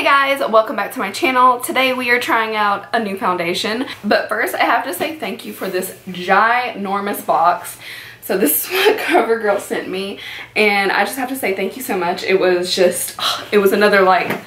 guys, welcome back to my channel. Today we are trying out a new foundation, but first I have to say thank you for this ginormous box. So this is what Covergirl sent me, and I just have to say thank you so much. It was just, it was another like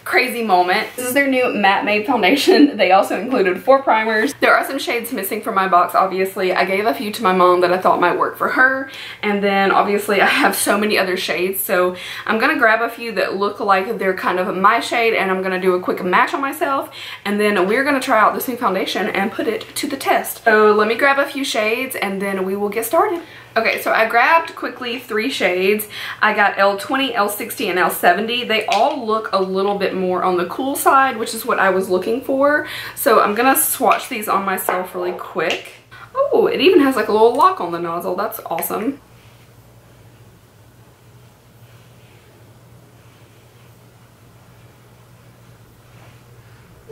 crazy moment. This is their new matte made foundation. They also included 4 primers. There are some shades missing from my box, obviously. I gave a few to my mom that I thought might work for her, and then obviously I have so many other shades, so I'm gonna grab a few that look like they're kind of my shade, and I'm gonna do a quick match on myself, and then we're gonna try out this new foundation and put it to the test. So let me grab a few shades and then we will get started. Okay, so I grabbed quickly 3 shades. I got L20, L60, and L70. They all look a little bit more on the cool side, which is what I was looking for. So I'm gonna swatch these on myself really quick. Oh, it even has like a little lock on the nozzle. That's awesome.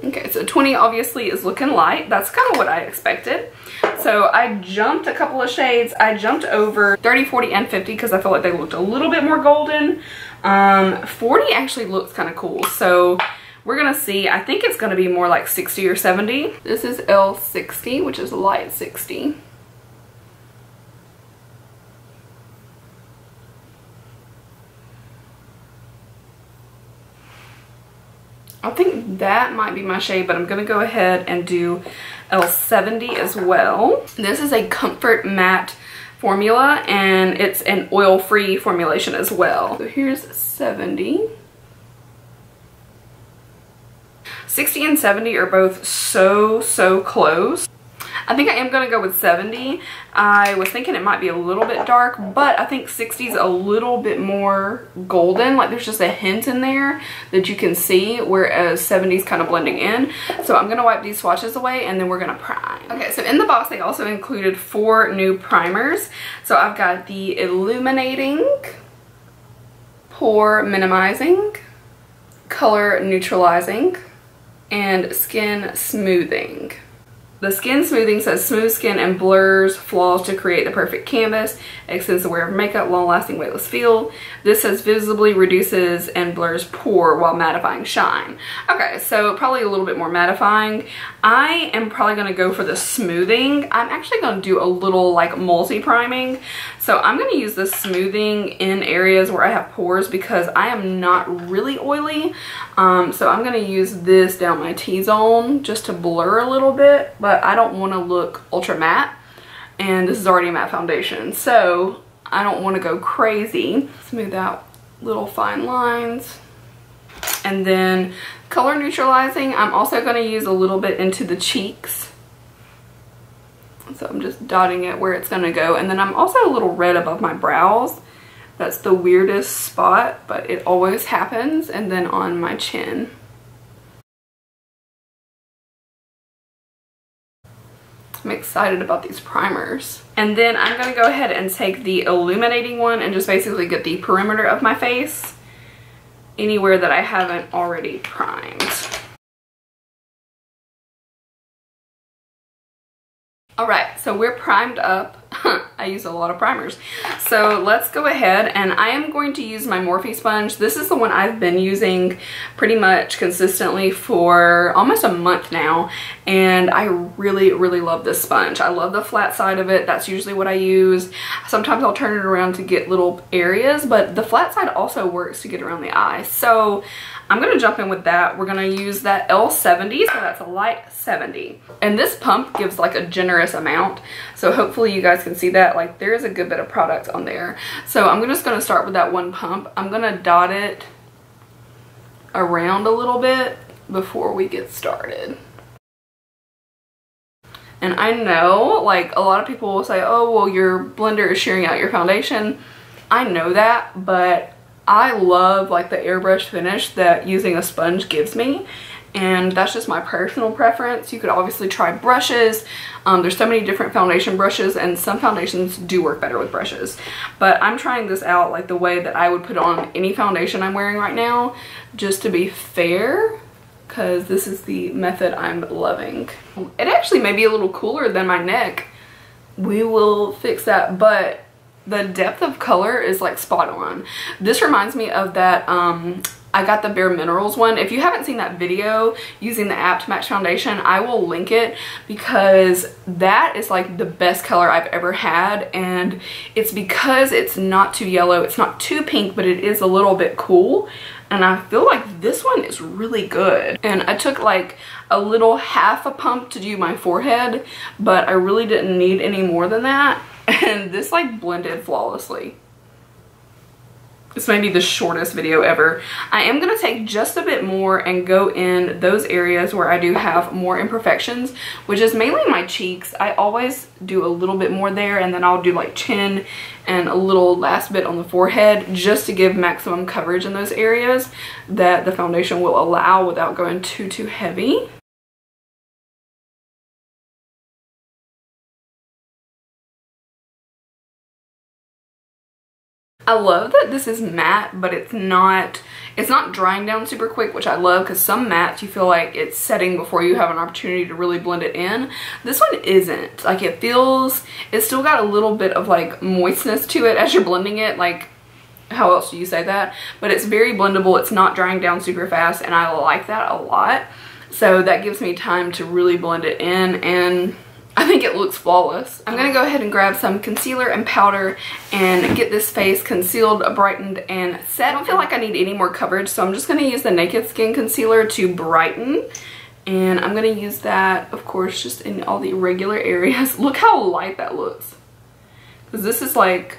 Okay, so 20 obviously is looking light. That's kind of what I expected. So I jumped a couple of shades. I jumped over 30, 40, and 50 because I felt like they looked a little bit more golden. 40 actually looks kind of cool. So we're gonna see. I think it's gonna be more like 60 or 70. This is L60, which is light 60. I think that might be my shade, but I'm gonna go ahead and do L70 as well. This is a Comfort Matte formula, and it's an oil-free formulation as well. So here's 70. 60 and 70 are both so close. I think I am going to go with 70. I was thinking it might be a little bit dark, but I think 60 is a little bit more golden. Like there's just a hint in there that you can see, whereas 70 is kind of blending in. So I'm going to wipe these swatches away and then we're going to prime. Okay, so in the box they also included 4 new primers. So I've got the Illuminating, Pore Minimizing, Color Neutralizing, and Skin Smoothing. The Skin Smoothing says smooth skin and blurs flaws to create the perfect canvas, extends the wear of makeup, long-lasting weightless feel. This says visibly reduces and blurs pore while mattifying shine. Okay, so probably a little bit more mattifying. I am probably gonna go for the smoothing. I'm actually gonna do a little like multi-priming. So I'm gonna use the smoothing in areas where I have pores because I am not really oily. So I'm gonna use this down my T-zone just to blur a little bit, but I don't want to look ultra matte, and this is already a matte foundation, so I don't want to go crazy. Smooth out little fine lines. And then color neutralizing, I'm also going to use a little bit into the cheeks. So I'm just dotting it where it's going to go, and then I'm also a little red above my brows. That's the weirdest spot, but it always happens. And then on my chin. I'm excited about these primers. And then I'm going to go ahead and take the illuminating one and just basically get the perimeter of my face anywhere that I haven't already primed. Alright, so we're primed up. I use a lot of primers. So let's go ahead, and I am going to use my Morphe sponge. This is the one I've been using pretty much consistently for almost a month now, and I really love this sponge. I love the flat side of it. That's usually what I use. Sometimes I'll turn it around to get little areas, but the flat side also works to get around the eye. So I'm going to jump in with that. We're going to use that L70, so that's a light 70. And this pump gives like a generous amount, so hopefully you guys can see that. Like there is a good bit of product on there. So I'm just going to start with that one pump. I'm going to dot it around a little bit before we get started. And I know like a lot of people will say, oh well, your blender is shearing out your foundation. I know that, but I love like the airbrush finish that using a sponge gives me, and that's just my personal preference. You could obviously try brushes. There's so many different foundation brushes, and some foundations do work better with brushes, but I'm trying this out like the way that I would put on any foundation I'm wearing right now, just to be fair, because this is the method I'm loving. It actually may be a little cooler than my neck. We will fix that, but the depth of color is like spot on. This reminds me of that I got the Bare Minerals one. If you haven't seen that video using the app to match foundation, I will link it because that is like the best color I've ever had, and it's because it's not too yellow, it's not too pink, but it is a little bit cool, and I feel like this one is really good. And I took like a little half a pump to do my forehead, but I really didn't need any more than that, and this like blended flawlessly. This may be the shortest video ever. I am going to take just a bit more and go in those areas where I do have more imperfections, which is mainly my cheeks. I always do a little bit more there, and then I'll do like chin and a little last bit on the forehead just to give maximum coverage in those areas that the foundation will allow without going too heavy. I love that this is matte, but it's not drying down super quick, which I love, because some mattes you feel like it's setting before you have an opportunity to really blend it in. This one isn't. Like, it's still got a little bit of like moistness to it as you're blending it. Like, how else do you say that? But it's very blendable. It's not drying down super fast, and I like that a lot. So that gives me time to really blend it in, and I think it looks flawless. I'm gonna go ahead and grab some concealer and powder and get this face concealed, brightened, and set. I don't feel like I need any more coverage, so I'm just gonna use the Naked Skin concealer to brighten. And I'm gonna use that, of course, just in all the irregular areas. Look how light that looks. Because this is like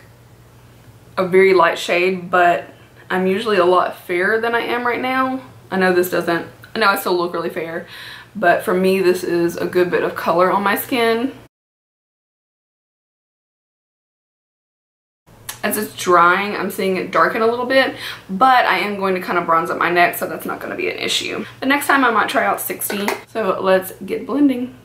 a very light shade, but I'm usually a lot fairer than I am right now. I know I still look really fair. But for me, this is a good bit of color on my skin. As it's drying, I'm seeing it darken a little bit, but I am going to kind of bronze up my neck, so that's not going to be an issue. The next time I might try out 60, so let's get blending.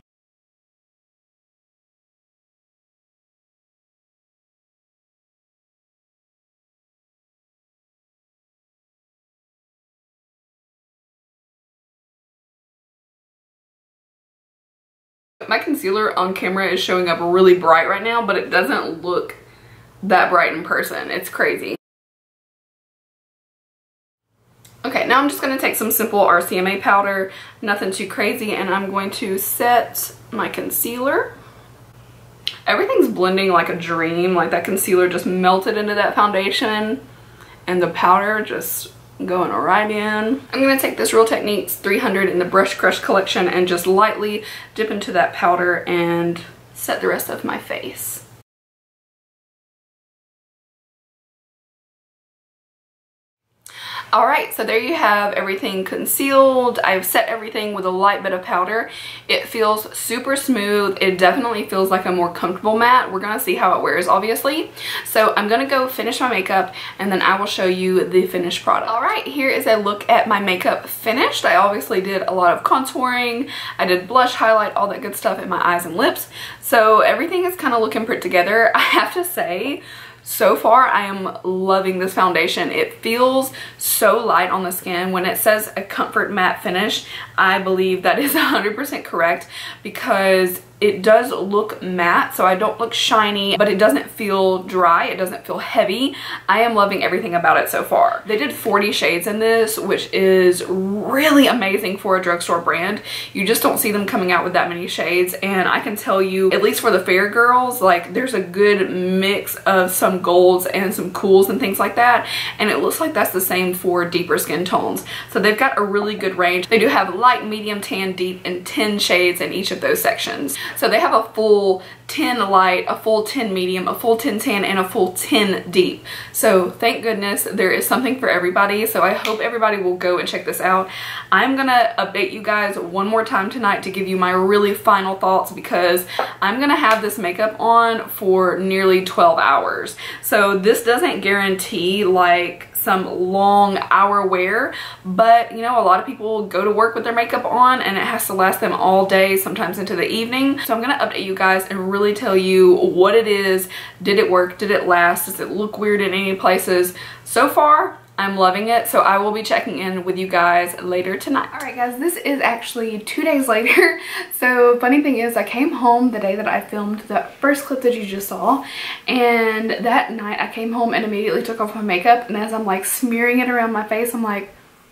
My concealer on camera is showing up really bright right now, but it doesn't look that bright in person. It's crazy. Okay, now I'm just going to take some simple RCMA powder, nothing too crazy, and I'm going to set my concealer. Everything's blending like a dream. Like, that concealer just melted into that foundation, and the powder just going right in. I'm going to take this Real Techniques 300 in the Brush Crush collection and just lightly dip into that powder and set the rest of my face. Alright, so there you have everything concealed. I've set everything with a light bit of powder. It feels super smooth. It definitely feels like a more comfortable matte. We're going to see how it wears, obviously. So I'm going to go finish my makeup, and then I will show you the finished product. Alright, here is a look at my makeup finished. I obviously did a lot of contouring. I did blush, highlight, all that good stuff in my eyes and lips. So everything is kind of looking put together. I have to say, so far, I am loving this foundation. It feels so light on the skin. When it says a comfort matte finish, I believe that is 100% correct, because it does look matte, so I don't look shiny, but it doesn't feel dry. It doesn't feel heavy. I am loving everything about it so far. They did 40 shades in this, which is really amazing for a drugstore brand. You just don't see them coming out with that many shades, and I can tell you, at least for the fair girls, like, there's a good mix of some golds and some cools and things like that, and it looks like that's the same for deeper skin tones. So they've got a really good range. They do have light, medium, tan, deep, and 10 shades in each of those sections. So they have a full 10 light, a full 10 medium, a full 10 tan, and a full 10 deep. So thank goodness there is something for everybody. So I hope everybody will go and check this out. I'm gonna update you guys one more time tonight to give you my really final thoughts, because I'm gonna have this makeup on for nearly 12 hours. So this doesn't guarantee like some long hour wear, but you know, a lot of people go to work with their makeup on and it has to last them all day, sometimes into the evening. So I'm gonna update you guys and really tell you what it is. Did it work? Did it last? Does it look weird in any places? So far, I'm loving it, so I will be checking in with you guys later tonight. Alright guys, this is actually 2 days later. So funny thing is, I came home the day that I filmed the first clip that you just saw, and that night I came home and immediately took off my makeup, and as I'm like smearing it around my face, I'm like,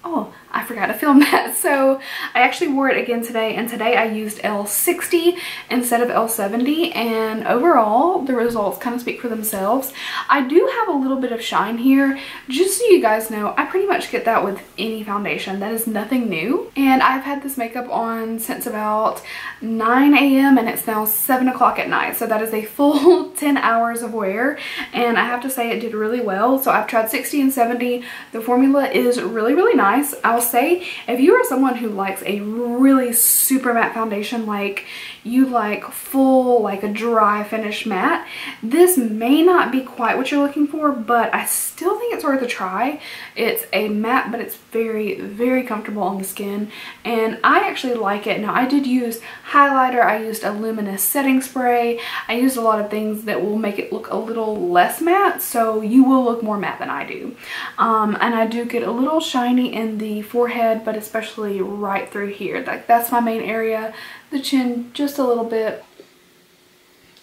Oh, I forgot to film that. So I actually wore it again today, and today I used L60 instead of L70, and overall the results kind of speak for themselves. I do have a little bit of shine here. Just so you guys know, I pretty much get that with any foundation. That is nothing new. And I've had this makeup on since about 9 a.m. and it's now 7 o'clock at night. So that is a full 10 hours of wear, and I have to say it did really well. So I've tried 60 and 70. The formula is really, really nice. I'll say if you are someone who likes a really super matte foundation, like you like full, like a dry finish matte, this may not be quite what you're looking for, but I still think it's worth a try. It's a matte, but it's very, very comfortable on the skin, and I actually like it. Now I did use highlighter, I used a luminous setting spray, I used a lot of things that will make it look a little less matte, so you will look more matte than I do. And I do get a little shiny in the forehead, but especially right through here. Like that's my main area. The chin just a little bit.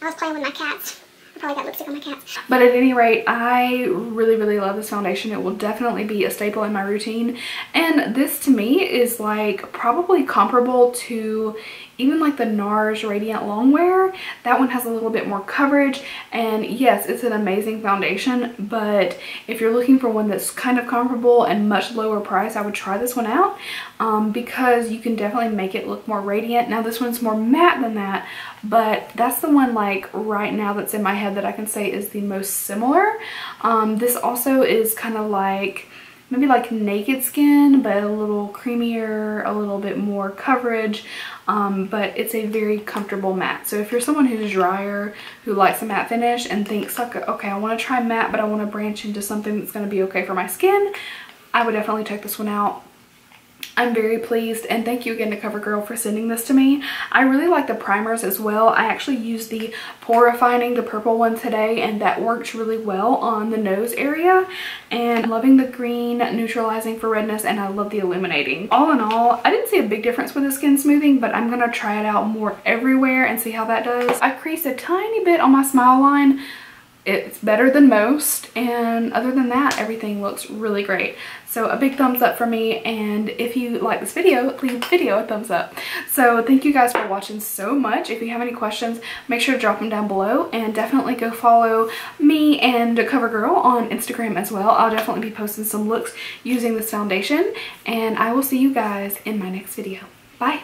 I was playing with my cats. I probably got lipstick on my cats. But at any rate, I really, really love this foundation. It will definitely be a staple in my routine. And this to me is like probably comparable to even like the NARS Radiant Longwear. That one has a little bit more coverage, and yes, it's an amazing foundation, but if you're looking for one that's kind of comparable and much lower price, I would try this one out because you can definitely make it look more radiant. Now this one's more matte than that, but that's the one like right now that's in my head that I can say is the most similar. This also is kind of like maybe like Naked Skin, but a little creamier, a little bit more coverage, but it's a very comfortable matte. So if you're someone who's drier, who likes a matte finish and thinks like, okay, I want to try matte, but I want to branch into something that's going to be okay for my skin, I would definitely check this one out. I'm very pleased, and thank you again to Covergirl for sending this to me. I really like the primers as well. I actually used the Pore Refining, the purple one today, and that works really well on the nose area. And I'm loving the green neutralizing for redness, and I love the illuminating. All in all, I didn't see a big difference with the skin smoothing, but I'm gonna try it out more everywhere and see how that does. I creased a tiny bit on my smile line. It's better than most, and other than that, everything looks really great. So a big thumbs up for me, and if you like this video, leave the video a thumbs up. So thank you guys for watching so much. If you have any questions, make sure to drop them down below, and definitely go follow me and Covergirl on Instagram as well. I'll definitely be posting some looks using this foundation, and I will see you guys in my next video. Bye!